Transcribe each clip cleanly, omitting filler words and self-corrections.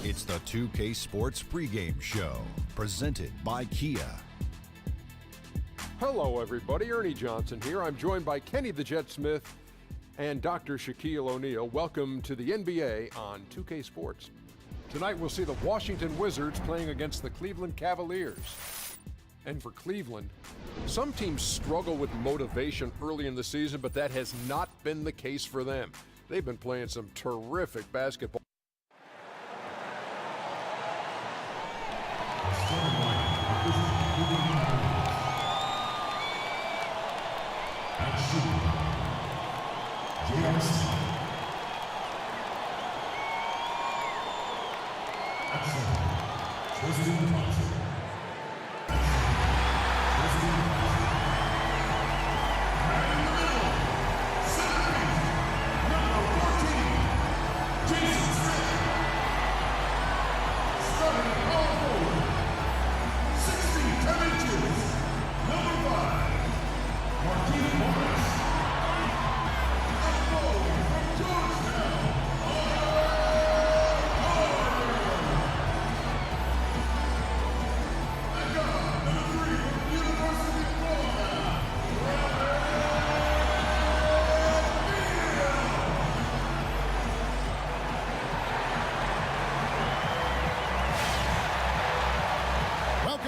It's the 2K Sports pregame show, presented by Kia. Hello, everybody. Ernie Johnson here. I'm joined by Kenny the Jet Smith and Dr. Shaquille O'Neal. Welcome to the NBA on 2K Sports. Tonight, we'll see the Washington Wizards playing against the Cleveland Cavaliers. And for Cleveland, some teams struggle with motivation early in the season, but that has not been the case for them. They've been playing some terrific basketball.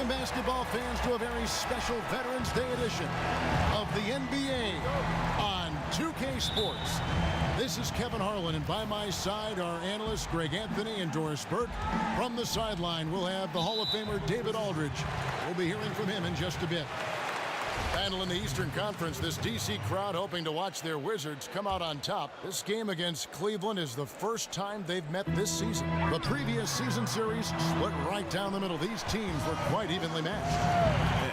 Basketball fans to a very special Veterans Day edition of the NBA on 2K Sports. This is Kevin Harlan, and by my side are analysts Greg Anthony and Doris Burke. From the sideline, we'll have the Hall of Famer David Aldridge. We'll be hearing from him in just a bit. Battle in the Eastern Conference, this D.C. crowd hoping to watch their Wizards come out on top. This game against Cleveland is the first time they've met this season. The previous season series split right down the middle. These teams were quite evenly matched.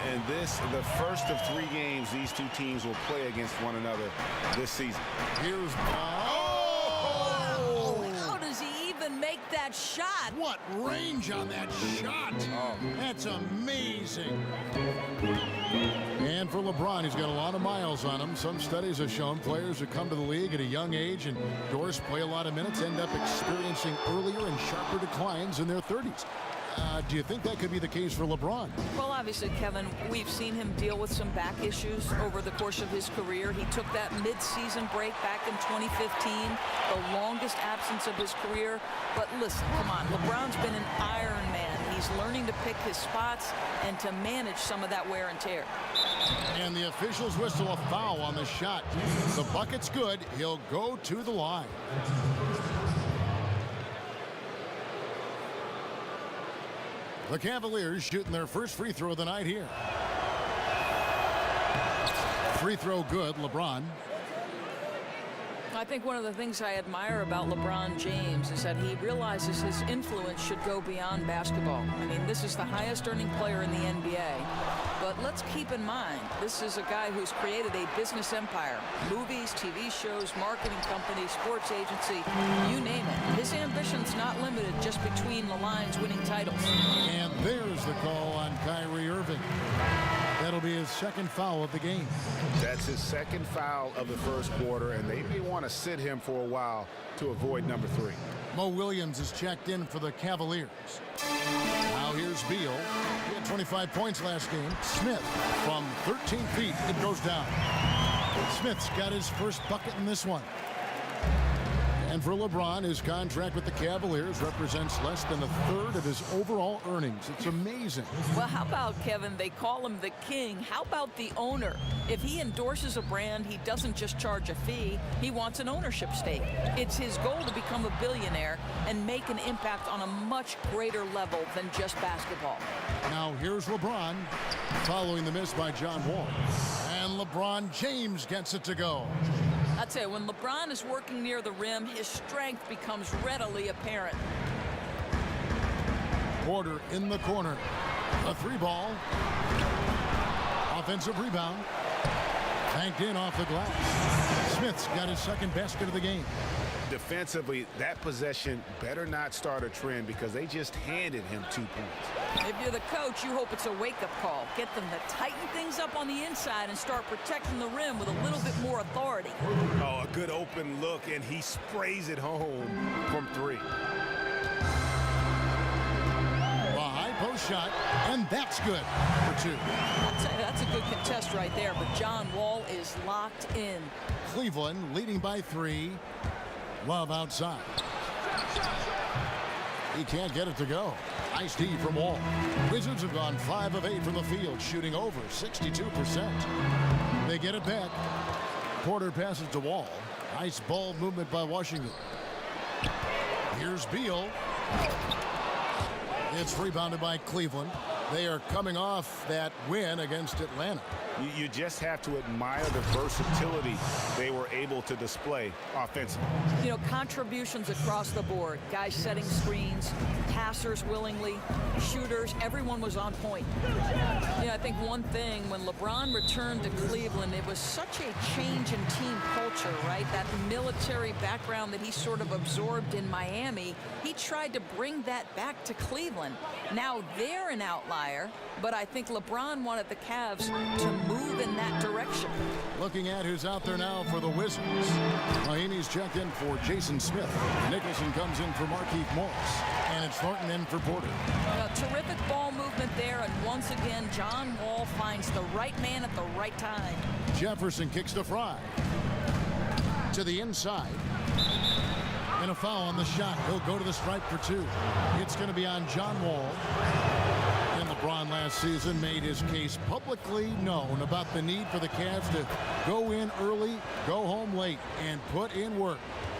And this, the first of 3 games these two teams will play against one another this season. Here's How does he even make that shot? What range on that shot. That's amazing. And for LeBron, he's got a lot of miles on him. Some studies have shown players who come to the league at a young age and Doris play a lot of minutes end up experiencing earlier and sharper declines in their 30s. Do you think that could be the case for LeBron? Well, obviously, Kevin, we've seen him deal with some back issues over the course of his career. He took that mid-season break back in 2015, the longest absence of his career. But listen, come on, LeBron's been an Iron Man. He's learning to pick his spots and to manage some of that wear and tear. And the officials whistle a foul on the shot. The bucket's good. He'll go to the line. The Cavaliers shooting their first free throw of the night here. Free throw good, LeBron. I think one of the things I admire about LeBron James is that he realizes his influence should go beyond basketball. I mean, this is the highest earning player in the NBA. But let's keep in mind, this is a guy who's created a business empire. Movies, TV shows, marketing companies, sports agency, you name it. His ambition's not limited just between the lines winning titles. And there's the call on Kyrie Irving. That'll be his second foul of the game. That's his second foul of the first quarter, and they may want to sit him for a while to avoid number 3. Mo Williams is checked in for the Cavaliers. Now here's Beal. He had 25 points last game. Smith from 13 feet. It goes down. Smith's got his first bucket in this one. And for LeBron, his contract with the Cavaliers represents less than 1/3 of his overall earnings. It's amazing. Well, how about, Kevin, they call him the king. How about the owner? If he endorses a brand, he doesn't just charge a fee. He wants an ownership stake. It's his goal to become a billionaire and make an impact on a much greater level than just basketball. Now here's LeBron following the miss by John Wall. And LeBron James gets it to go. I'll tell you, when LeBron is working near the rim, his strength becomes readily apparent. Porter in the corner. A 3-ball. Offensive rebound. Banked in off the glass. Smith's got his second basket of the game. Defensively, that possession better not start a trend because they just handed him 2 points. If you're the coach, you hope it's a wake-up call. Get them to tighten things up on the inside and start protecting the rim with a little bit more authority. Oh, a good open look, and he sprays it home from 3. shot, and that's good for 2. I'd say that's a good contest right there, but John Wall is locked in. Cleveland leading by 3. Love outside. He can't get it to go. Nice D from Wall. Wizards have gone 5 of 8 from the field, shooting over 62%. They get it back. Porter passes to Wall. Nice ball movement by Washington. Here's Beal. It's rebounded by Cleveland. They are coming off that win against Atlanta. You just have to admire the versatility they were able to display offensively. You know, contributions across the board. Guys setting screens, passers willingly, shooters, everyone was on point. You know, I think one thing, when LeBron returned to Cleveland, it was such a change in team culture, right? That military background that he sort of absorbed in Miami, he tried to bring that back to Cleveland. Now they're an outlier, but I think LeBron wanted the Cavs to move in that direction. Looking at who's out there now for the Wizards. Miami's checked in for Jason Smith. Nicholson comes in for Markieff Morris. And it's Thornton in for Porter. Terrific ball movement there, and once again, John Wall finds the right man at the right time. Jefferson kicks to Fry. To the inside. And a foul on the shot. He'll go to the stripe for 2. It's going to be on John Wall. And LeBron last season made his case publicly known about the need for the Cavs to go in early, go home late, and put in work.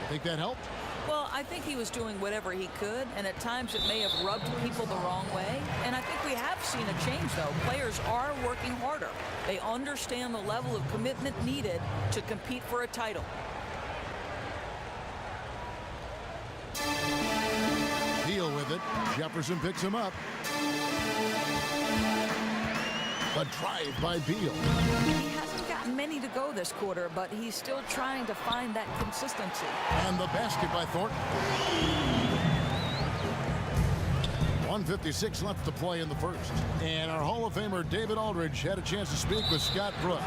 Think that helped? Well, I think he was doing whatever he could, and at times it may have rubbed people the wrong way. And I think we have seen a change, though. Players are working harder. They understand the level of commitment needed to compete for a title. Deal with it. Jefferson picks him up. A drive by Beal. He hasn't gotten many to go this quarter, but he's still trying to find that consistency. And the basket by Thornton. 1:56 left to play in the first. And our Hall of Famer David Aldridge had a chance to speak with Scott Brooks.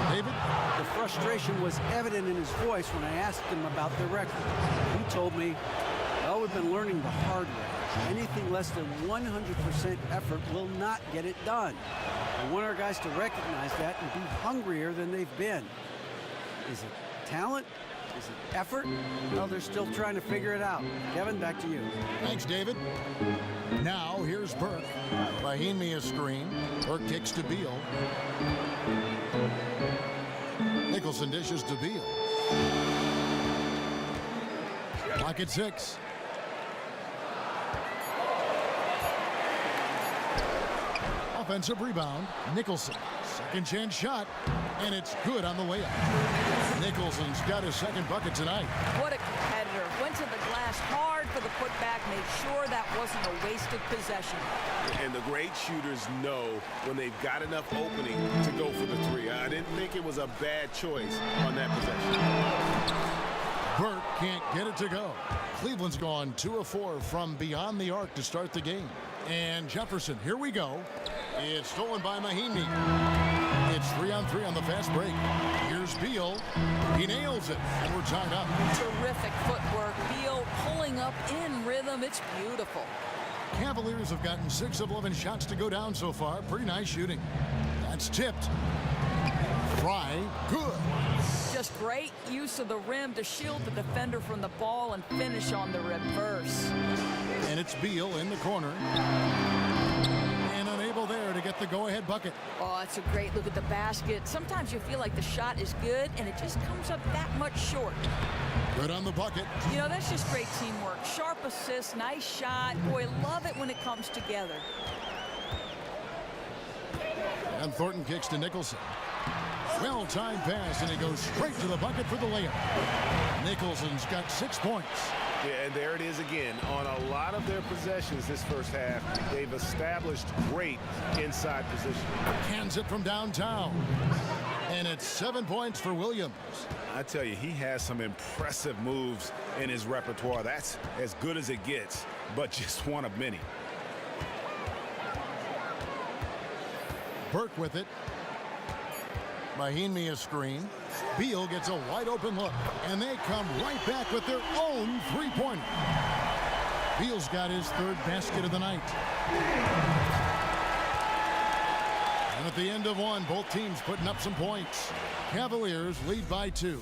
David? The frustration was evident in his voice when I asked him about the record. He told me, well, we've been learning the hard way. Anything less than 100% effort will not get it done. I want our guys to recognize that and be hungrier than they've been. Is it talent? Is it effort? Well, they're still trying to figure it out. Kevin, back to you. Thanks, David. Now, here's Burke. Mahimi a screen. Burke kicks to Beal. Nicholson dishes to Beal. Clock at 6. Offensive rebound. Nicholson. Second chance shot. And it's good on the way up. Nicholson's got his second bucket tonight. What a competitor. Went to the glass hard for the putback. Made sure that wasn't a wasted possession. And the great shooters know when they've got enough opening to go for the 3. I didn't think it was a bad choice on that possession. Burke can't get it to go. Cleveland's gone 2 of 4 from beyond the arc to start the game. And Jefferson, here we go. It's stolen by Mahimi. It's 3-on-3 on the fast break. Here's Beal. He nails it, and we're tied up. Terrific footwork. Beal pulling up in rhythm. It's beautiful. Cavaliers have gotten 6 of 11 shots to go down so far. Pretty nice shooting. That's tipped. Fry, good. Just great use of the rim to shield the defender from the ball and finish on the reverse. And it's Beal in the corner. And unable there to get the go-ahead bucket. Oh, it's a great look at the basket. Sometimes you feel like the shot is good, and it just comes up that much short. Good on the bucket. You know, that's just great teamwork. Sharp assist, nice shot. Boy, love it when it comes together. And Thornton kicks to Nicholson. Well-timed pass, and he goes straight to the bucket for the layup. Nicholson's got 6 points. Yeah, and there it is again. On a lot of their possessions this first half, they've established great inside position. Cans it from downtown. And it's 7 points for Williams. I tell you, he has some impressive moves in his repertoire. That's as good as it gets, but just one of many. Burke with it. Mahimi a screen. Beal gets a wide-open look, and they come right back with their own three-pointer. Beal's got his 3rd basket of the night. And at the end of one, both teams putting up some points. Cavaliers lead by 2.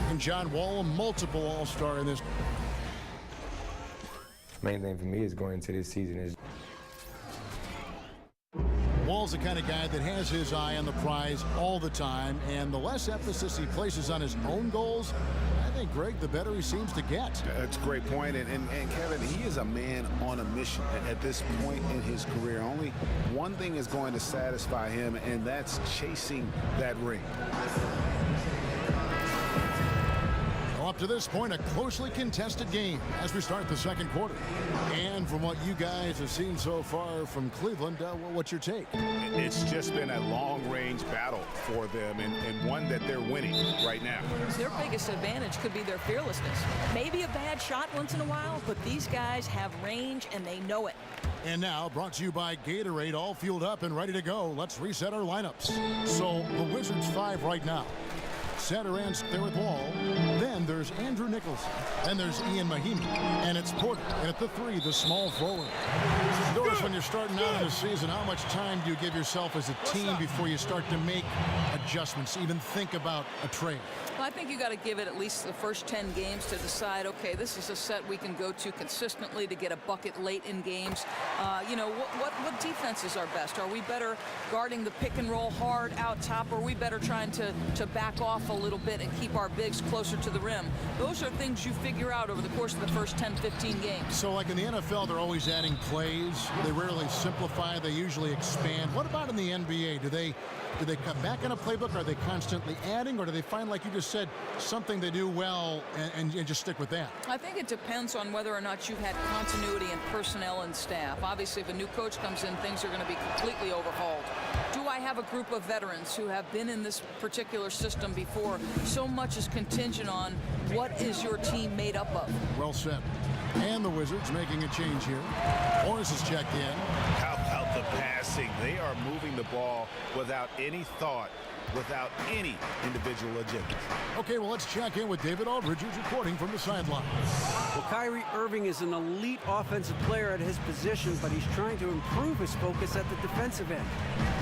And John Wall, a multiple All-Star in this. Main thing for me is going into this season is Wall's the kind of guy that has his eye on the prize all the time, and the less emphasis he places on his own goals, I think, Greg, the better he seems to get. That's a great point. And Kevin, he is a man on a mission at this point in his career. Only one thing is going to satisfy him, and that's chasing that ring. Up to this point, a closely contested game as we start the second quarter. And from what you guys have seen so far from Cleveland, what's your take? It's just been a long-range battle for them, and one that they're winning right now. Their biggest advantage could be their fearlessness. Maybe a bad shot once in a while, but these guys have range and they know it. And now, brought to you by Gatorade, all fueled up and ready to go. Let's reset our lineups. So, the Wizards 5 right now. Center ends there with Wall. Then there's Andrew Nicholson. Then there's Ian Mahimi. And it's Porter. And at the 3, the small forward. Doris, when you're starting out in the season, how much time do you give yourself as a team before you start to make adjustments, even think about a trade? Well, I think you got to give it at least the first 10 games to decide, okay, this is a set we can go to consistently to get a bucket late in games. You know, what defenses are best? Are we better guarding the pick and roll hard out top, or are we better trying to back off a little bit and keep our bigs closer to the rim? Those are things you figure out over the course of the first 10, 15 games. So like in the NFL, they're always adding plays. They rarely simplify. They usually expand. What about in the NBA? Do they cut back on a playbook? Are they constantly adding, or do they find, like you just said, something they do well and just stick with that? I think it depends on whether or not you've had continuity in personnel and staff. Obviously, if a new coach comes in, things are going to be completely overhauled. Do I have a group of veterans who have been in this particular system before? So much is contingent on what is your team made up of. Well said. And the Wizards making a change here. Morris has checked in. How about the passing? They are moving the ball without any thought, without any individual agenda. Okay, well, let's check in with David Aldridge, who's reporting from the sideline. Well, Kyrie Irving is an elite offensive player at his position, but he's trying to improve his focus at the defensive end.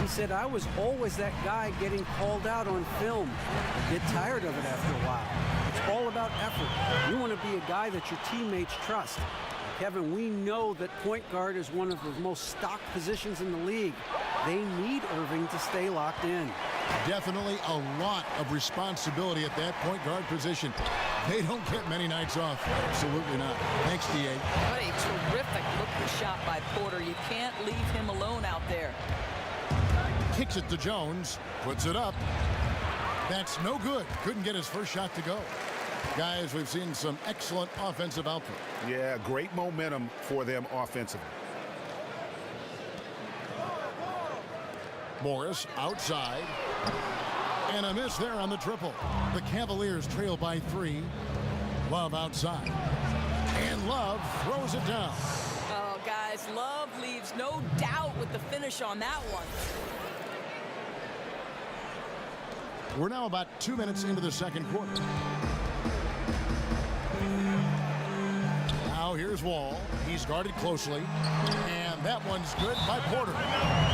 He said, I was always that guy getting called out on film. I get tired of it after a while. It's all about effort. You want to be a guy that your teammates trust. Kevin, we know that point guard is one of the most stocked positions in the league. They need Irving to stay locked in. Definitely a lot of responsibility at that point guard position. They don't get many nights off. Absolutely not. Thanks, D.A. What a terrific looking shot by Porter. You can't leave him alone out there. Kicks it to Jones. Puts it up. That's no good. Couldn't get his first shot to go. Guys, we've seen some excellent offensive output. Yeah, great momentum for them offensively. Morris outside. And a miss there on the triple. The Cavaliers trail by 3. Love outside. And Love throws it down. Oh, guys, Love leaves no doubt with the finish on that one. We're now about 2 minutes into the second quarter. Now here's Wall. He's guarded closely. And that one's good by Porter.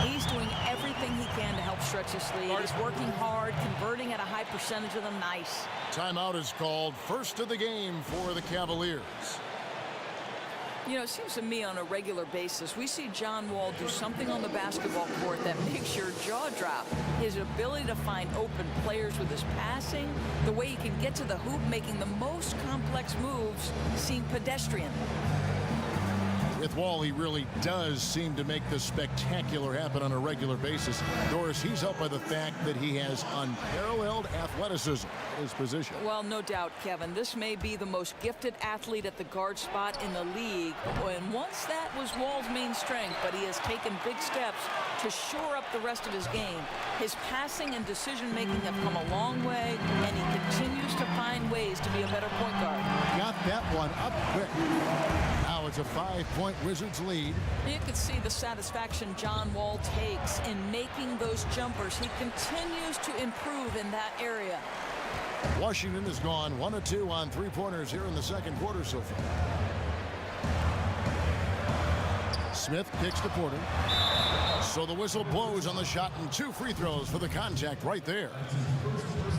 He's doing everything he can to help stretch his lead. He's working hard, converting at a high percentage of them. Nice. Timeout is called. First of the game for the Cavaliers. You know, it seems to me on a regular basis, we see John Wall do something on the basketball court that makes your jaw drop. His ability to find open players with his passing, the way he can get to the hoop, making the most complex moves seem pedestrian. With Wall, he really does seem to make the spectacular happen on a regular basis. Doris, he's helped by the fact that he has unparalleled athleticism in his position. Well, no doubt, Kevin. This may be the most gifted athlete at the guard spot in the league. And once that was Wall's main strength, but he has taken big steps to shore up the rest of his game. His passing and decision-making have come a long way, and he continues to find ways to be a better point guard. Got that one up quick. Now it's a 5-point Wizards lead. You can see the satisfaction John Wall takes in making those jumpers. He continues to improve in that area. Washington has gone 1 of 2 on three-pointers here in the second quarter so far. Smith kicks to Porter. So the whistle blows on the shot, and 2 free throws for the contact right there.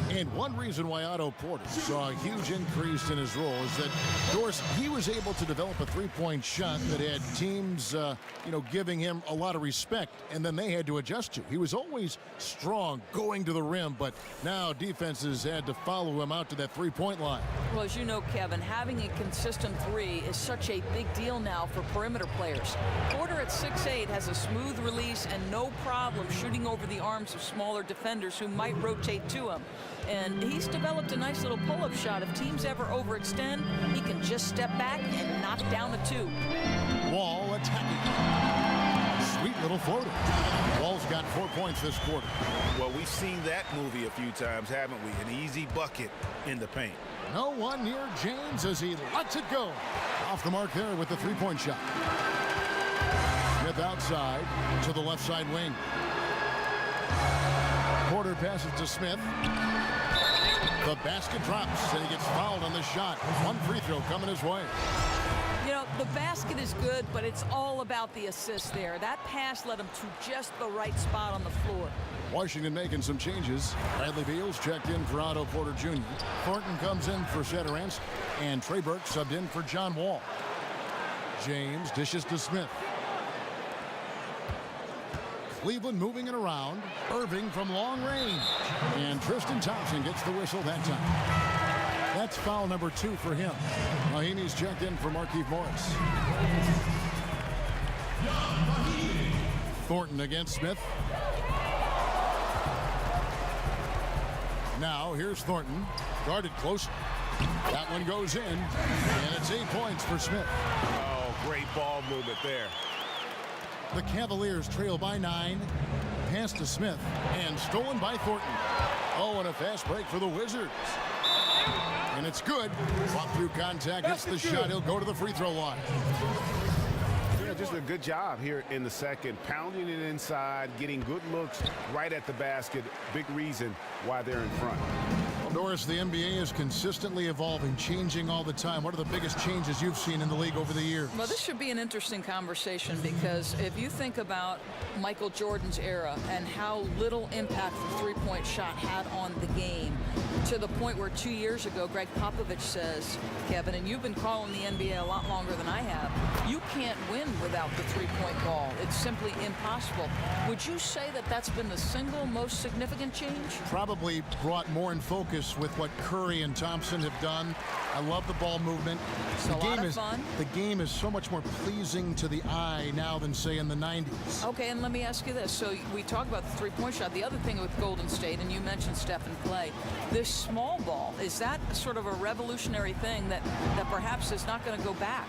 And one reason why Otto Porter saw a huge increase in his role is that, Doris, he was able to develop a three-point shot that had teams, giving him a lot of respect, and then they had to adjust to. He was always strong going to the rim, but now defenses had to follow him out to that three-point line. Well, as you know, Kevin, having a consistent three is such a big deal now for perimeter players. Porter at 6'8" has a smooth release and no problem shooting over the arms of smaller defenders who might rotate to him. And he's developed a nice little pull-up shot. If teams ever overextend, he can just step back and knock down a 2. Wall attacking. Sweet little floater. Wall's got 4 points this quarter. Well, we've seen that movie a few times, haven't we? An easy bucket in the paint. No one near James as he lets it go. Off the mark there with the three-point shot. Smith outside to the left side wing. Porter passes to Smith. The basket drops, and he gets fouled on the shot. 1 free throw coming his way. You know, the basket is good, but it's all about the assist there. That pass led him to just the right spot on the floor. Washington making some changes. Bradley Beals checked in for Otto Porter Jr. Thornton comes in for Shatterance, and Trey Burke subbed in for John Wall. James dishes to Smith. Cleveland moving it around. Irving from long range. And Tristan Thompson gets the whistle that time. That's foul number 2 for him. Mahinmi's checked in for Markieff Morris. Thornton against Smith. Now here's Thornton. Guarded close. That one goes in. And it's 8 points for Smith. Oh, great ball movement there. The Cavaliers trail by 9. Pass to Smith. And stolen by Thornton. Oh, and a fast break for the Wizards. And it's good. Fought through contact. Hits the shot. He'll go to the free throw line. Yeah, just a good job here in the second. Pounding it inside. Getting good looks right at the basket. Big reason why they're in front. Well, Doris, the NBA is consistently evolving, changing all the time. What are the biggest changes you've seen in the league over the years? Well, this should be an interesting conversation because if you think about Michael Jordan's era and how little impact the three-point shot had on the game, to the point where 2 years ago, Greg Popovich says, Kevin, and you've been calling the NBA a lot longer than I have, you can't win without the three-point ball. It's simply impossible. Would you say that that's been the single most significant change? Probably brought more in focus with what Curry and Thompson have done. I love the ball movement. It's a lot of fun. The game is so much more pleasing to the eye now than, say, in the 90s. Okay, and let me ask you this. So we talk about the three-point shot. The other thing with Golden State, and you mentioned Steph and Clay, this small ball, is that sort of a revolutionary thing that perhaps is not going to go back?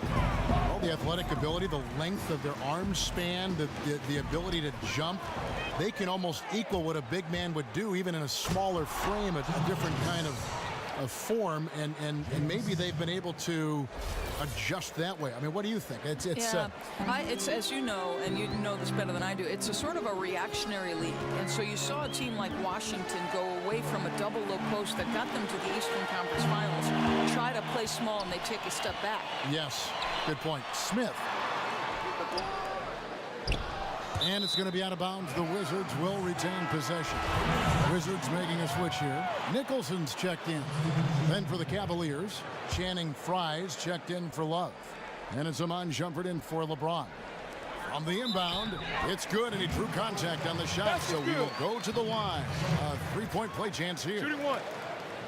Well, the athletic ability, the length of their arm span, the ability to jump, they can almost equal what a big man would do, even in a smaller frame, a different kind of form, and maybe they've been able to adjust that way. I mean, what do you think? It's as you know, and you know this better than I do, it's a sort of a reactionary league. And so you saw a team like Washington go away from a double low post that got them to the Eastern Conference Finals, try to play small, and they take a step back. Yes, good point. Smith. And it's going to be out of bounds. The Wizards will retain possession. Wizards making a switch here. Nicholson's checked in. Then for the Cavaliers, Channing Frye's checked in for Love. And it's Iman Shumpert in for LeBron. On the inbound, it's good, and he drew contact on the shot, so we will go to the line. A three-point play chance here. Shooting one.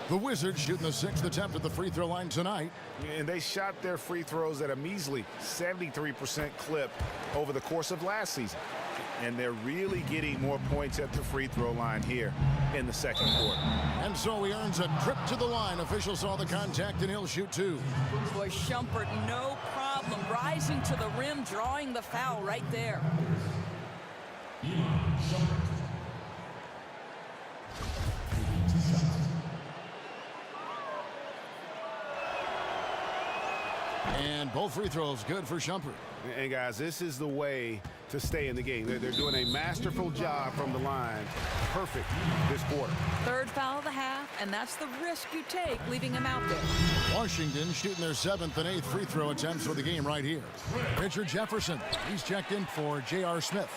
The Wizards shooting the 6th attempt at the free throw line tonight. And they shot their free throws at a measly 73% clip over the course of last season. And they're really getting more points at the free throw line here in the second quarter. And so he earns a trip to the line. Official saw the contact, and he'll shoot 2. Boy, Shumpert, no problem. Rising to the rim, drawing the foul right there. And both free throws good for Shumpert. And guys, this is the way to stay in the game. They're doing a masterful job from the line. Perfect this quarter. Third foul of the half, and that's the risk you take, leaving him out there. Washington shooting their 7th and 8th free throw attempts for the game right here. Pitcher Jefferson. He's checked in for J.R. Smith.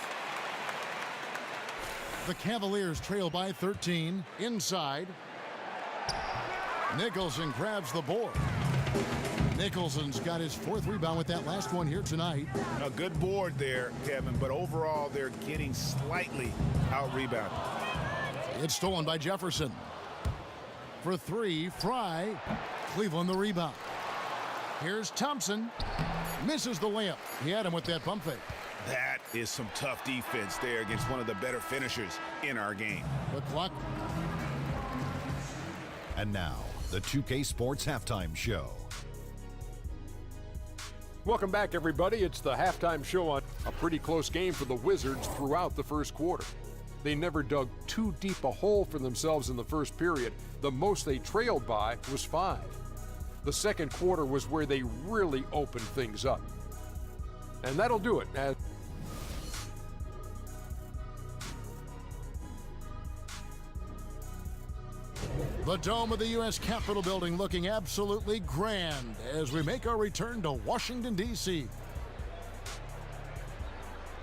The Cavaliers trail by 13. Inside. Nicholson grabs the board. Nicholson's got his 4th rebound with that last one here tonight. A good board there, Kevin, but overall they're getting slightly out-rebounded. It's stolen by Jefferson. For 3, Fry. Cleveland the rebound. Here's Thompson. Misses the layup. He had him with that pump fake. That is some tough defense there against one of the better finishers in our game. The clock. And now, the 2K Sports Halftime Show. Welcome back, everybody. It's the halftime show on a pretty close game for the Wizards throughout the first quarter. They never dug too deep a hole for themselves in the first period. The most they trailed by was 5. The second quarter was where they really opened things up. And that'll do it. The dome of the U.S. Capitol building looking absolutely grand as we make our return to Washington, D.C.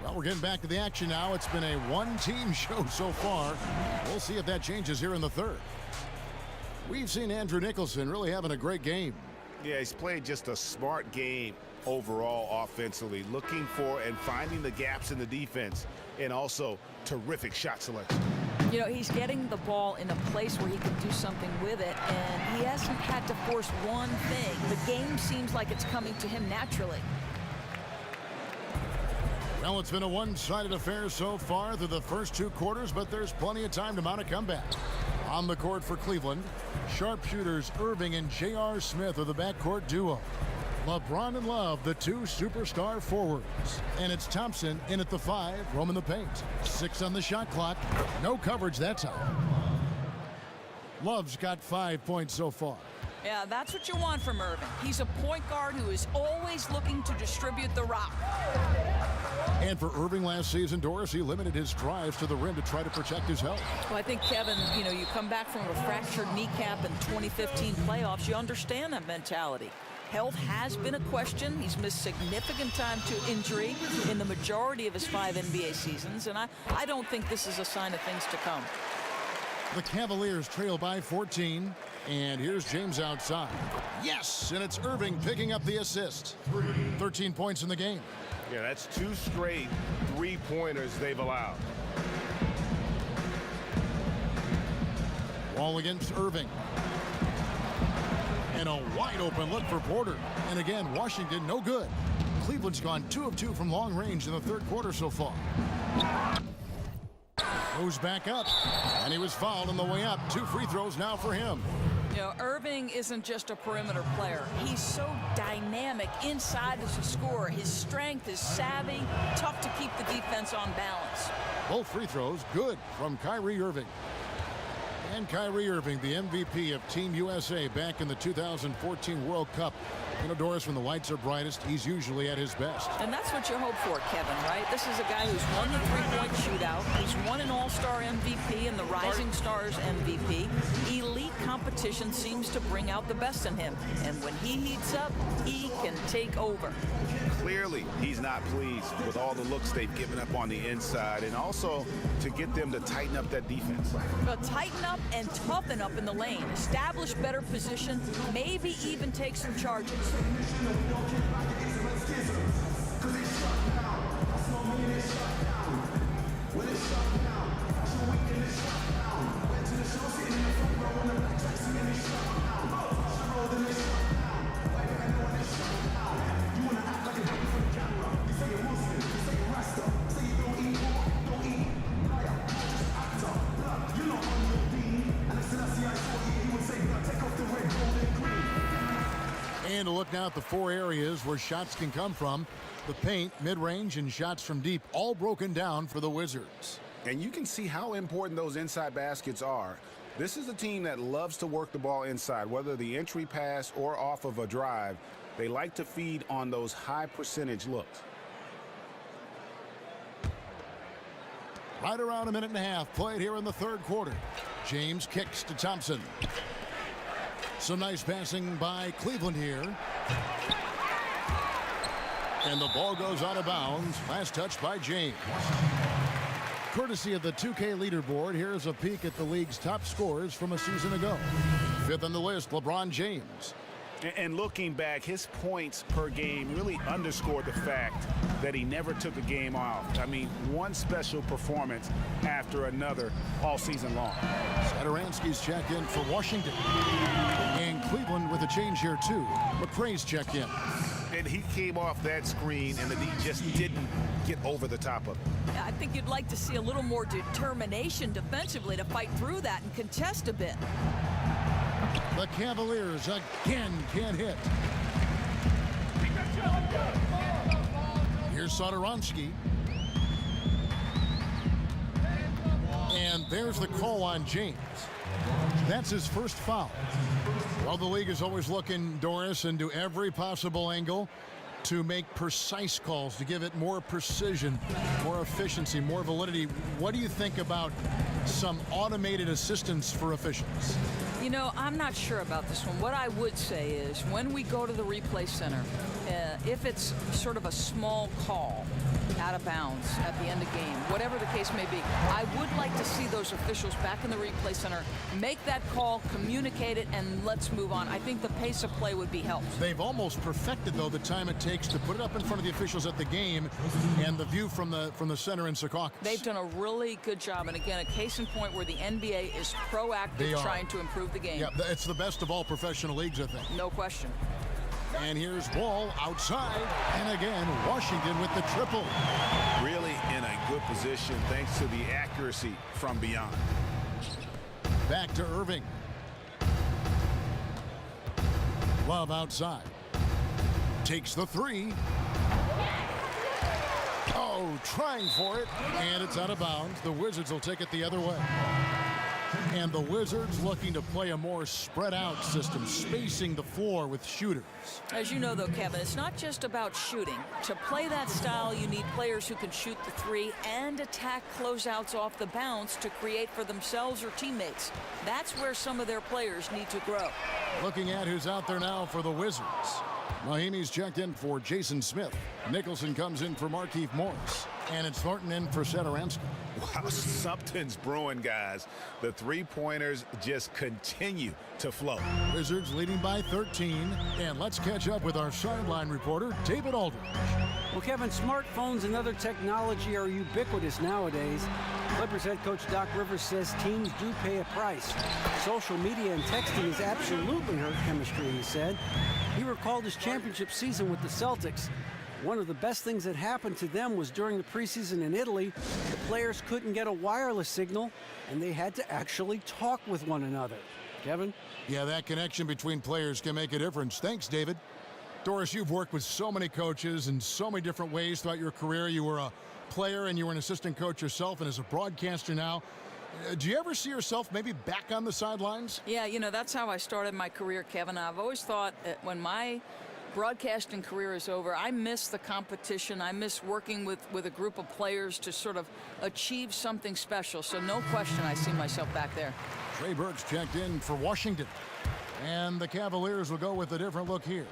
Well, we're getting back to the action now. It's been a one-team show so far. We'll see if that changes here in the third. We've seen Andrew Nicholson really having a great game. Yeah, he's played just a smart game overall offensively, looking for and finding the gaps in the defense, and also terrific shot selection. You know, he's getting the ball in a place where he can do something with it, and he hasn't had to force one thing. The game seems like it's coming to him naturally. Well, it's been a one-sided affair so far through the first 2 quarters, but there's plenty of time to mount a comeback. On the court for Cleveland, sharpshooters Irving and J.R. Smith are the backcourt duo. LeBron and Love, the 2 superstar forwards. And it's Thompson in at the 5, roaming the paint. 6 on the shot clock. No coverage that time. Love's got 5 points so far. Yeah, that's what you want from Irving. He's a point guard who is always looking to distribute the rock. And for Irving last season, Doris, he limited his drives to the rim to try to protect his health. Well, I think, Kevin, you know, you come back from a fractured kneecap in 2015 playoffs, you understand that mentality. Health has been a question. He's missed significant time to injury in the majority of his 5 NBA seasons, and I don't think this is a sign of things to come. The Cavaliers trail by 14, and here's James outside. Yes, and it's Irving picking up the assist. 13 points in the game. Yeah, that's 2 straight 3-pointers they've allowed. Wall against Irving. And a wide open look for Porter. And again, Washington no good. Cleveland's gone 2 of 2 from long range in the third quarter so far. Goes back up, and he was fouled on the way up. 2 free throws now for him. You know, Irving isn't just a perimeter player. He's so dynamic inside as a scorer. His strength is savvy, tough to keep the defense on balance. Both free throws good from Kyrie Irving. And Kyrie Irving, the MVP of Team USA back in the 2014 World Cup. You know, Doris, when the lights are brightest, he's usually at his best. And that's what you hope for, Kevin, right? This is a guy who's won the three-point shootout. He's won an All-Star MVP and the Rising Stars MVP. Elite competition seems to bring out the best in him. And when he heats up, he can take over. Clearly, he's not pleased with all the looks they've given up on the inside, and also to get them to tighten up that defense. Well, tighten up and toughen up in the lane. Establish better position, maybe even take some charges. And to look now at the 4 areas where shots can come from. The paint, mid-range, and shots from deep, all broken down for the Wizards. And you can see how important those inside baskets are. This is a team that loves to work the ball inside, whether the entry pass or off of a drive. They like to feed on those high percentage looks. Right around a minute and a half played here in the third quarter. James kicks to Thompson. Some nice passing by Cleveland here. And the ball goes out of bounds. Last touch by James. Courtesy of the 2K leaderboard, here's a peek at the league's top scorers from a season ago. Fifth on the list, LeBron James. And looking back, his points per game really underscored the fact that he never took a game off. I mean, one special performance after another all season long. Satoransky's checked in for Washington. And Cleveland with a change here, too. McRae's checked in. And he came off that screen, and the D just didn't get over the top of it. I think you'd like to see a little more determination defensively to fight through that and contest a bit. The Cavaliers again can't hit. Here's Satoransky. And there's the call on James. That's his first foul. Well, the league is always looking, Doris, into every possible angle to make precise calls, to give it more precision, more efficiency, more validity. What do you think about some automated assistance for officials? You know, I'm not sure about this one. What I would say is when we go to the replay center, if it's sort of a small call out of bounds at the end of game, whatever the case may be, I would like to see those officials back in the replay center make that call, communicate it, and let's move on. I think the pace of play would be helped. They've almost perfected, though, the time it takes to put it up in front of the officials at the game and the view from the center in Secaucus. They've done a really good job, and again, a case in point where the NBA is proactive trying to improve the game. Yeah, it's the best of all professional leagues, I think. No question. And here's Wall outside, and again, Washington with the triple. Really in a good position thanks to the accuracy from beyond. Back to Irving. Love outside. Takes the three. Oh, trying for it, and it's out of bounds. The Wizards will take it the other way. And the Wizards looking to play a more spread out system, spacing the floor with shooters. As you know, though, Kevin, it's not just about shooting. To play that style, you need players who can shoot the three and attack closeouts off the bounce to create for themselves or teammates. That's where some of their players need to grow. Looking at who's out there now for the Wizards. Mahimi's checked in for Jason Smith. Nicholson comes in for Markieff Morris. And it's Thornton in for Satoransky. Wow, something's brewing, guys. The three-pointers just continue to flow. Wizards leading by 13. And let's catch up with our sideline reporter, David Aldridge. Well, Kevin, smartphones and other technology are ubiquitous nowadays. Clippers head coach Doc Rivers says teams do pay a price. Social media and texting has absolutely hurt chemistry, he said. He recalled his championship season with the Celtics. One of the best things that happened to them was during the preseason in Italy, the players couldn't get a wireless signal, and they had to actually talk with one another. Kevin? Yeah, that connection between players can make a difference. Thanks, David. Doris, you've worked with so many coaches in so many different ways throughout your career. You were a player and you were an assistant coach yourself, and as a broadcaster now, do you ever see yourself maybe back on the sidelines? Yeah, you know, that's how I started my career, Kevin. I've always thought that when my broadcasting career is over, I miss the competition. I miss working with a group of players to sort of achieve something special. So no question I see myself back there. Trey Burke's checked in for Washington. And the Cavaliers will go with a different look here.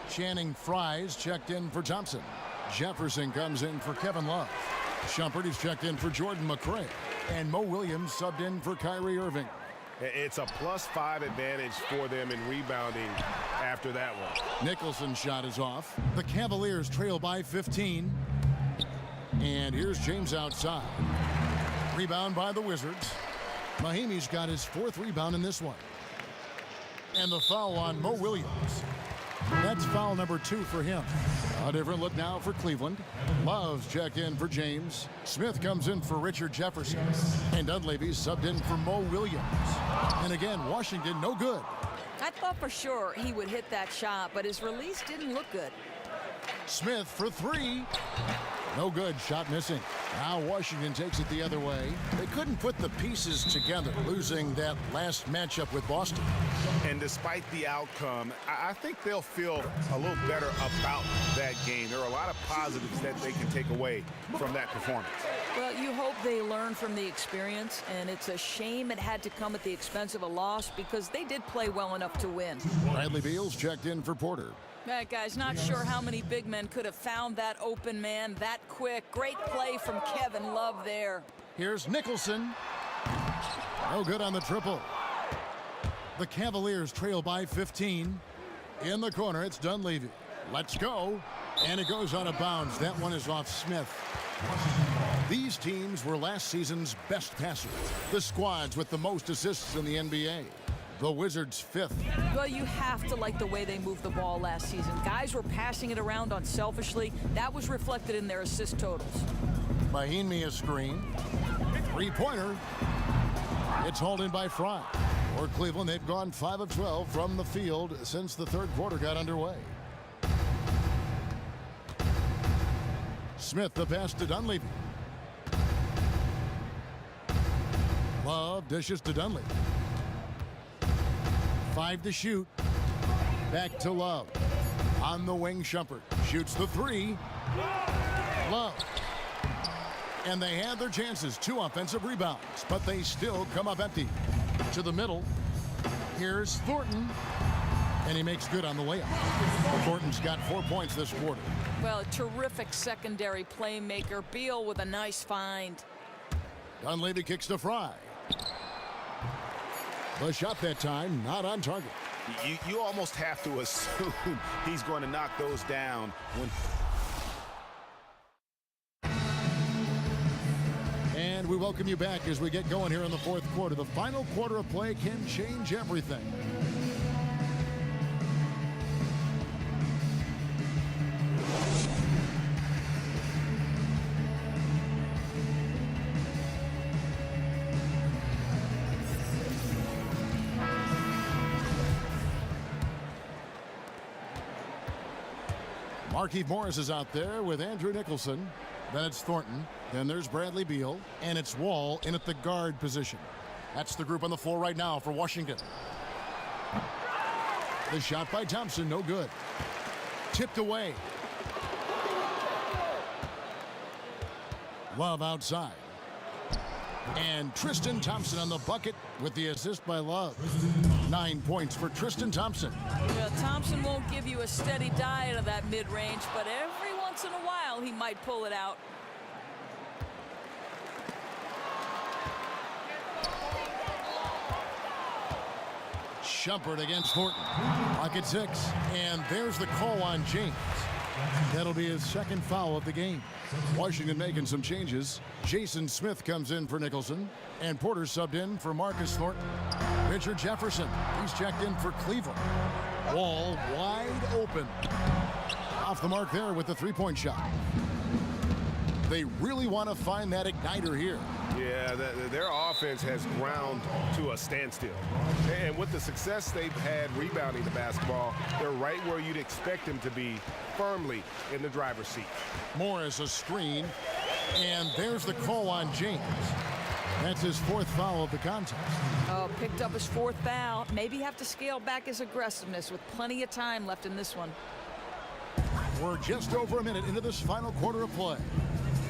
Channing Frye's checked in for Thompson. Jefferson comes in for Kevin Love. Shumpert is checked in for Jordan McRae. And Mo Williams subbed in for Kyrie Irving. It's a +5 advantage for them in rebounding after that one. Nicholson's shot is off. The Cavaliers trail by 15. And here's James outside. Rebound by the Wizards. Mahimi's got his 4th rebound in this one. And the foul on Mo Williams. That's foul number 2 for him. A different look now for Cleveland. Love's checked in for James. Smith comes in for Richard Jefferson. And Dunleavy's subbed in for Mo Williams. And again, Washington no good. I thought for sure he would hit that shot, but his release didn't look good. Smith for 3. No good. Shot missing. Now Washington takes it the other way. They couldn't put the pieces together, losing that last matchup with Boston. And despite the outcome, I think they'll feel a little better about that game. There are a lot of positives that they can take away from that performance. Well, you hope they learn from the experience, and it's a shame it had to come at the expense of a loss because they did play well enough to win. Bradley Beal's checked in for Porter. That guy's not sure how many big men could have found that open man that quick. Great play from Kevin Love there. Here's Nicholson. No good on the triple. The Cavaliers trail by 15. In the corner, it's Dunleavy. Let's go. And it goes out of bounds. That one is off Smith. These teams were last season's best passers. The squads with the most assists in the NBA. The Wizards 5th. Well, you have to like the way they moved the ball last season. Guys were passing it around unselfishly. That was reflected in their assist totals. Mahimi a screen. Three-pointer. It's hauled in by Fry. For Cleveland, they've gone 5 of 12 from the field since the third quarter got underway. Smith the pass to Dunleavy. Love dishes to Dunleavy. 5 to shoot. Back to Love. On the wing, Shumpert shoots the 3. Love. And they had their chances. 2 offensive rebounds, but they still come up empty. To the middle. Here's Thornton. And he makes good on the layup. Thornton's got 4 points this quarter. Well, a terrific secondary playmaker. Beal with a nice find. Dunleavy kicks to Fry. The shot that time, not on target. You almost have to assume he's going to knock those down when. And we welcome you back as we get going here in the fourth quarter. The final quarter of play can change everything. Markieff Morris is out there with Andrew Nicholson. Then it's Thornton. Then there's Bradley Beal. And it's Wall in at the guard position. That's the group on the floor right now for Washington. The shot by Thompson, no good. Tipped away. Love outside. And Tristan Thompson on the bucket with the assist by Love. 9 points for Tristan Thompson. Yeah, Thompson won't give you a steady diet of that mid-range, but every once in a while he might pull it out. Shumpert against Thornton. Pocket 6. And there's the call on James. That'll be his second foul of the game. Washington making some changes. Jason Smith comes in for Nicholson. And Porter subbed in for Marcus Thornton. Richard Jefferson, he's checked in for Cleveland. Wall wide open. Off the mark there with the three-point shot. They really want to find that igniter here. Yeah, their offense has ground to a standstill. And with the success they've had rebounding the basketball, they're right where you'd expect them to be, firmly in the driver's seat. Morris a screen. And there's the call on James. That's his 4th foul of the contest. Oh, picked up his 4th foul. Maybe have to scale back his aggressiveness with plenty of time left in this one. We're just over a minute into this final quarter of play.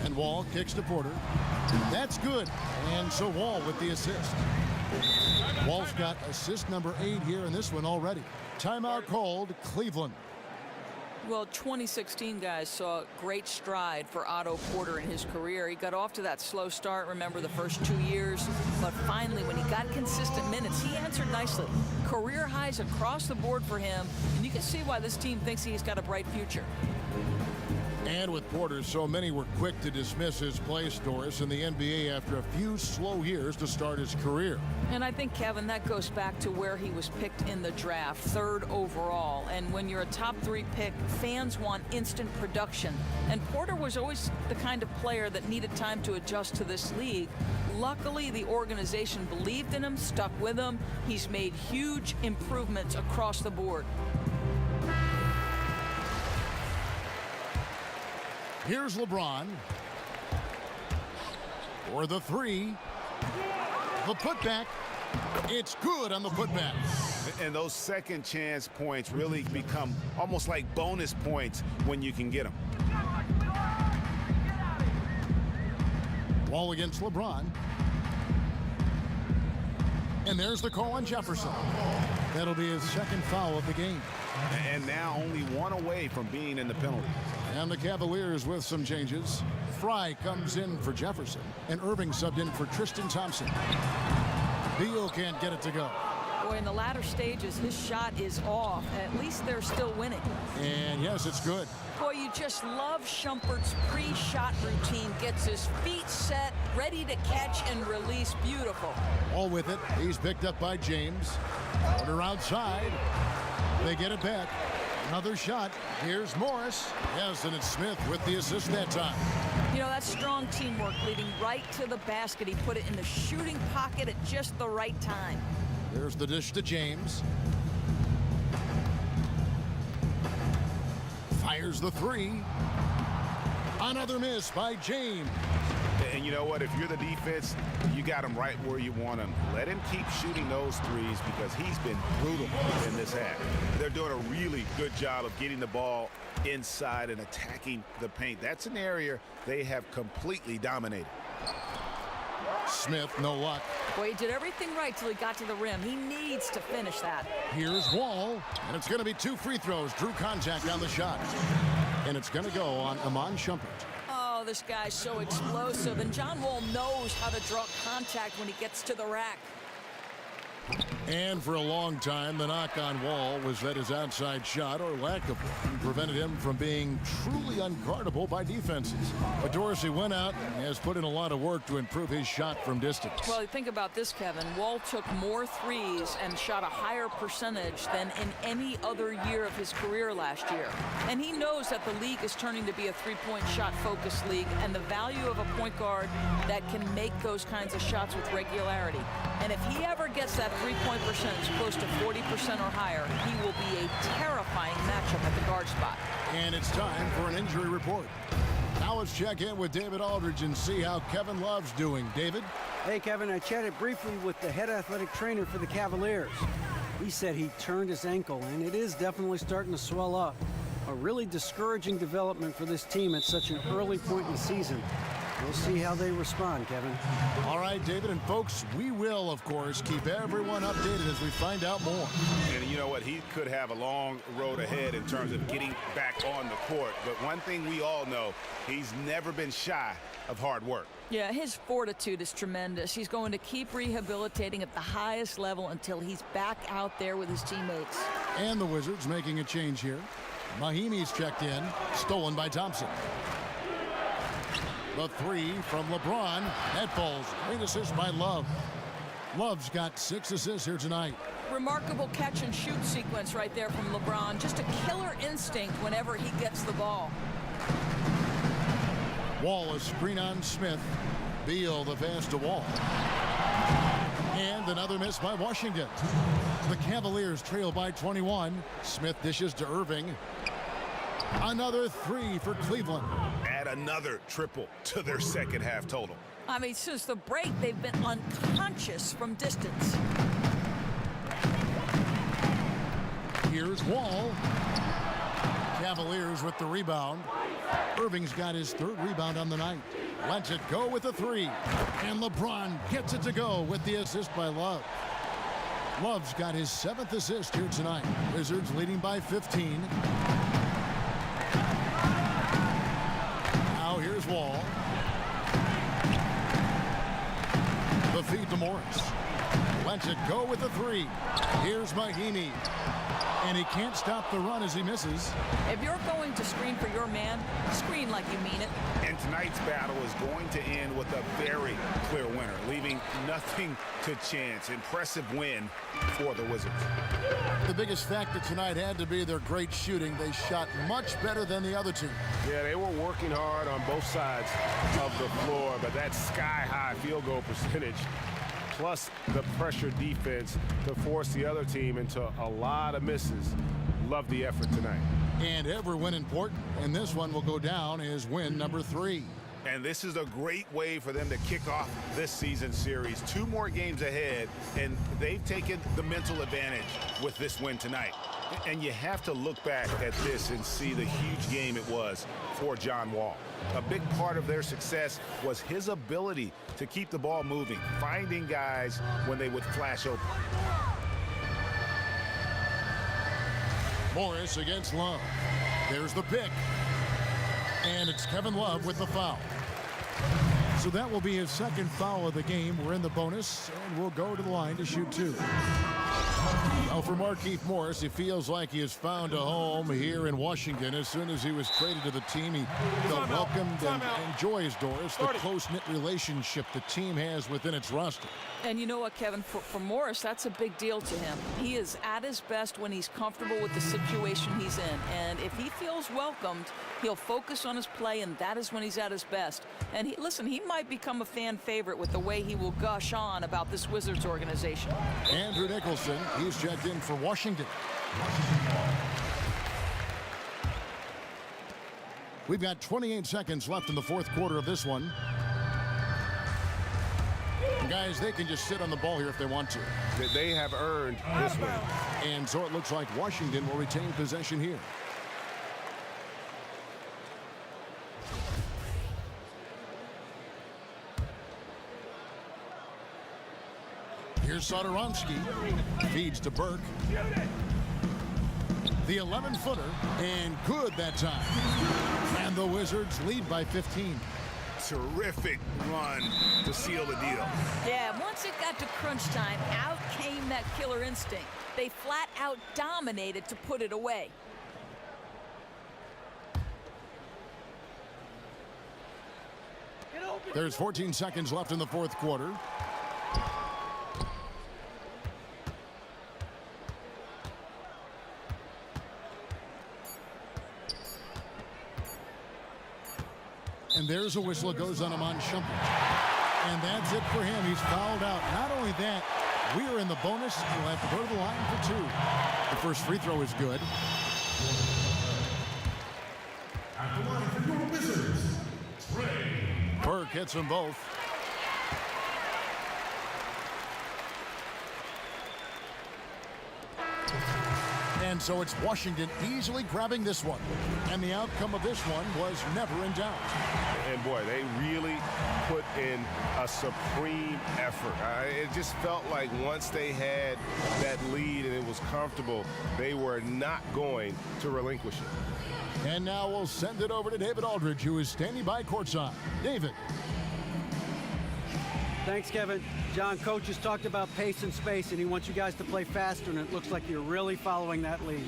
And Wall kicks to Porter. That's good. And so Wall with the assist. Wall's got assist number 8 here in this one already. Timeout called, Cleveland. Well, 2016 guys saw great stride for Otto Porter in his career. He got off to that slow start, remember, the first 2 years. But finally, when he got consistent minutes, he answered nicely. Career highs across the board for him. And you can see why this team thinks he's got a bright future. And with Porter, so many were quick to dismiss his play, Doris, in the NBA after a few slow years to start his career. And I think, Kevin, that goes back to where he was picked in the draft, 3rd overall. And when you're a top 3 pick, fans want instant production. And Porter was always the kind of player that needed time to adjust to this league. Luckily, the organization believed in him, stuck with him. He's made huge improvements across the board. Here's LeBron. for the three. The putback. It's good on the putback. And those second chance points really become almost like bonus points when you can get them. Wall against LeBron. And there's the call on Jefferson. That'll be his second foul of the game. And now only one away from being in the penalty. And the Cavaliers with some changes. Fry comes in for Jefferson, and Irving subbed in for Tristan Thompson. Beal can't get it to go. Boy, in the latter stages, his shot is off. At least they're still winning. And yes, it's good. Boy, you just love Shumpert's pre-shot routine. Gets his feet set, ready to catch and release. Beautiful. All with it. He's picked up by James. Order outside. They get it back. Another shot. Here's Morris. Yes, and it's Smith with the assist that time. You know, that's strong teamwork, leading right to the basket. He put it in the shooting pocket at just the right time. There's the dish to James. Fires the three. Another miss by James. And you know what? If you're the defense, you got him right where you want him. Let him keep shooting those threes because he's been brutal in this half. They're doing a really good job of getting the ball inside and attacking the paint. That's an area they have completely dominated. Smith, no luck. Boy, he did everything right till he got to the rim. He needs to finish that. Here's Wall, and it's going to be 2 free throws. Drew contact on the shot. And it's going to go on Iman Shumpert. Oh, this guy's so explosive, and John Wall knows how to draw contact when he gets to the rack. And for a long time, the knock on Wall was that his outside shot, or lack of one, prevented him from being truly unguardable by defenses. But Dorsey went out and has put in a lot of work to improve his shot from distance. Well, think about this, Kevin. Wall took more threes and shot a higher percentage than in any other year of his career last year. And he knows that the league is turning to be a three-point shot-focused league, and the value of a point guard that can make those kinds of shots with regularity. And if he ever gets that three-point percentage close to 40% or higher, he will be a terrifying matchup at the guard spot. And it's time for an injury report. Now let's check in with David Aldridge and see how Kevin Love's doing. David? Hey, Kevin, I chatted briefly with the head athletic trainer for the Cavaliers. He said he turned his ankle, and it is definitely starting to swell up. A really discouraging development for this team at such an early point in the season. We'll see how they respond, Kevin. All right, David, and folks, we will, of course, keep everyone updated as we find out more. And you know what? He could have a long road ahead in terms of getting back on the court. But one thing we all know, he's never been shy of hard work. Yeah, his fortitude is tremendous. He's going to keep rehabilitating at the highest level until he's back out there with his teammates. And the Wizards making a change here. Mahimi's checked in, stolen by Thompson. The three from LeBron. That falls. Great assist by Love. Love's got 6 assists here tonight. Remarkable catch and shoot sequence right there from LeBron. Just a killer instinct whenever he gets the ball. Wall, a screen on Smith. Beal, the pass to Wall. And another miss by Washington. The Cavaliers trail by 21. Smith dishes to Irving. Another 3 for Cleveland. Add another triple to their second half total. I mean, since the break, they've been unconscious from distance. Here's Wall. Cavaliers with the rebound. Irving's got his 3rd rebound on the night. Lets it go with a 3. And LeBron gets it to go with the assist by Love. Love's got his 7th assist here tonight. Wizards leading by 15. Now here's Wall. The feed to Morris. Lets it go with a 3. Here's Mahimi. And he can't stop the run as he misses. If you're going to screen for your man, screen like you mean it. And tonight's battle is going to end with a very clear winner, leaving nothing to chance. Impressive win for the Wizards. The biggest factor tonight had to be their great shooting. They shot much better than the other team. Yeah, they were working hard on both sides of the floor, but that sky-high field goal percentage plus the pressure defense to force the other team into a lot of misses. Love the effort tonight. And every win important, and this one will go down as win number 3. And this is a great way for them to kick off this season series. 2 more games ahead, and they've taken the mental advantage with this win tonight. And you have to look back at this and see the huge game it was for John Wall. A big part of their success was his ability to keep the ball moving, finding guys when they would flash open. Morris against Love. There's the pick. And it's Kevin Love with the foul. So that will be his second foul of the game. We're in the bonus, and we'll go to the line to shoot 2. Well, for Markieff Morris, he feels like he has found a home here in Washington. As soon as he was traded to the team, he felt welcomed and enjoys, Doris, the close-knit relationship the team has within its roster. And you know what, Kevin, for Morris, that's a big deal to him. He is at his best when he's comfortable with the situation he's in. And if he feels welcomed, he'll focus on his play, and that is when he's at his best. And listen, he might become a fan favorite with the way he will gush on about this Wizards organization. Andrew Nicholson, he's checked in for Washington. We've got 28 seconds left in the fourth quarter of this one. And guys, they can just sit on the ball here if they want to. They have earned this win. And so it looks like Washington will retain possession here. Here's Soderonsky. Feeds to Burke. The 11-footer, and good that time. And the Wizards lead by 15. Terrific run to seal the deal. Yeah, once it got to crunch time, out came that killer instinct. They flat out dominated to put it away. There's 14 seconds left in the fourth quarter. And there's a whistle. It goes on him on Shumpert. And that's it for him. He's fouled out. Not only that, we are in the bonus. We'll have to go to the line for 2. The first free throw is good. At the line for your Wizards, Trey. Burke hits them both. And so it's Washington easily grabbing this one. And the outcome of this one was never in doubt. And boy, they really put in a supreme effort. It just felt like once they had that lead and it was comfortable, they were not going to relinquish it. And now we'll send it over to David Aldridge, who is standing by courtside. David. Thanks, Kevin. John, coach has talked about pace and space, and he wants you guys to play faster, and it looks like you're really following that lead.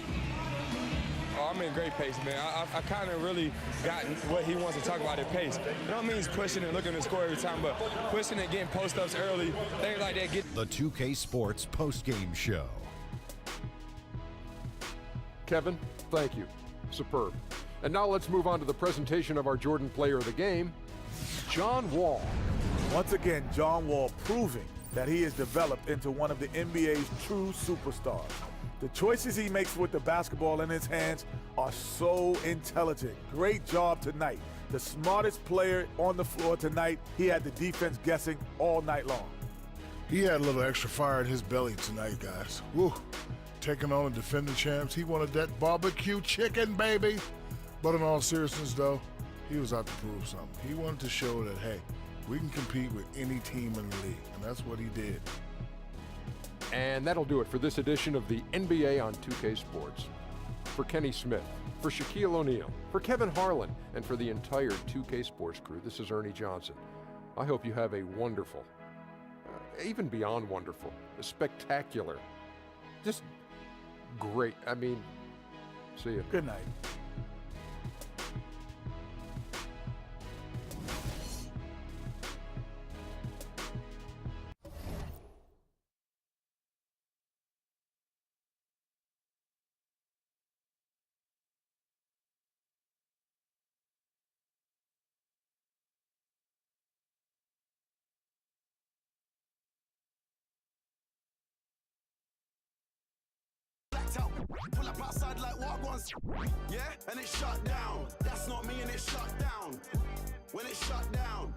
Oh, I'm in great pace, man. I kind of really gotten what he wants to talk about at pace. It don't mean he's pushing and looking to score every time, but pushing and getting post-ups early, things like that. The 2K Sports post-game show. Kevin, thank you. Superb. And now let's move on to the presentation of our Jordan Player of the Game, John Wall. Once again, John Wall proving that he has developed into one of the NBA's true superstars. The choices he makes with the basketball in his hands are so intelligent. Great job tonight. The smartest player on the floor tonight. He had the defense guessing all night long. He had a little extra fire in his belly tonight, guys. Woo. Taking on the defending champs. He wanted that barbecue chicken, baby. But in all seriousness, though, he was out to prove something. He wanted to show that, hey, we can compete with any team in the league, and that's what he did. And that'll do it for this edition of the NBA on 2K Sports. For Kenny Smith, for Shaquille O'Neal, for Kevin Harlan, and for the entire 2K Sports crew, this is Ernie Johnson. I hope you have a wonderful, even beyond wonderful, a spectacular, just great. I mean, see you. Good night. Pull up outside like what once, yeah, and it shut down. That's not me and it shut down. when it shut down.